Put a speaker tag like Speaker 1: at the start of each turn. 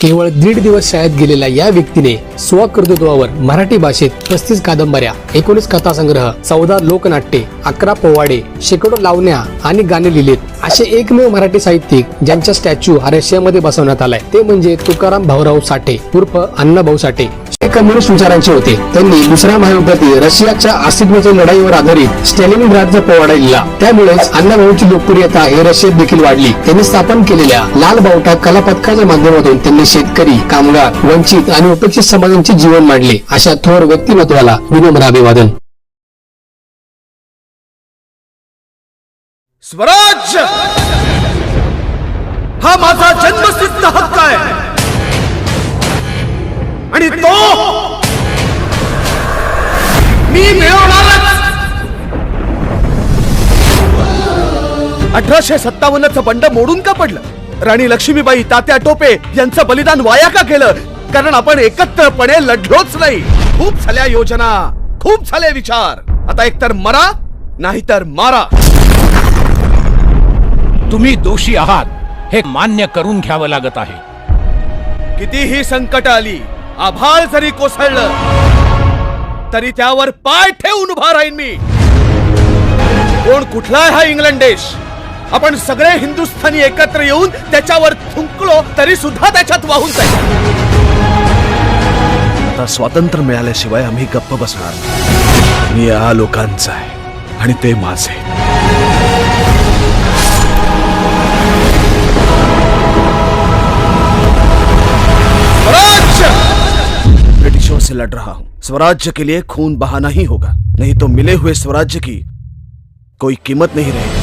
Speaker 1: केवळ 1.5 दिवस शाळेत गेलेल्या या व्यक्तीने स्वकर्तृत्वावर मराठी भाषेत 35 कादंबऱ्या, 19 कथासंग्रह, 14 लोकनाट्ये, 11 पोवाडे, शेकडो लावण्या आणि गाणे लिहिलेत। असे एकमेव मराठी साहित्यिक ज्यांचा स्टॅच्यू हा रशियामध्ये बसवण्यात आलाय ते म्हणजे तुकाराम भाऊराव साठे उर्फ अण्णाभाऊ साठे। कम्युनिस्ट विचारांचे होते। त्यांनी दुसऱ्या महायुद्धातील रशियाच्या अस्तित्वाच्या लढाईवर आधारित स्टॅलिनग्राडचा पोवाडा लिहिला। त्यामुळेच अण्णाभाऊची लोकप्रियता हे रशियात देखील वाढली। त्यांनी स्थापन केलेल्या लाल बावटा कला पथकाच्या माध्यमातून त्यांनी शेतकरी, कामगार, वंचित आणि उपेक्षित समाजांचे जीवन मांडले। अशा थोर व्यक्तिमत्वाला विनम्र अभिवादन।
Speaker 2: स्वराज्य हा माझा जन्मसिद्ध हक्क आहे आणि तो मी मिळवणारच। 1857चं बंड मोडून का पडलं? राणी लक्ष्मीबाई, तात्या टोपे यांचं बलिदान वाया का केलं? कारण आपण एकत्रपणे लढलोच नाही। खूप झाल्या योजना, खूप झाले विचार। आता एकतर मरा नाहीतर मारा।
Speaker 3: तुम्ही दोषी आहात हे मान्य करून घ्यावं लागत आहे।
Speaker 2: कितीही संकट आली, आभाळ जरी कोसळलं तरी त्यावर पाय ठेवून उभा राहीन मी। कोण कुठला हा इंग्लंड देश? आपण सगळे हिंदुस्थानी एकत्र येऊन त्याच्यावर थुंकलो तरी सुद्धा त्याच्यात वाहून जाईल। आता स्वातंत्र्य मिळाल्याशिवाय आम्ही गप्प बसणार नाही। मी या लोकांचा आहे आणि ते माझे। ब्रिटिशों से लड़ रहा हूं। स्वराज्य के लिए खून बहाना ही होगा, नहीं तो मिले हुए स्वराज्य की कोई कीमत नहीं रहेगी।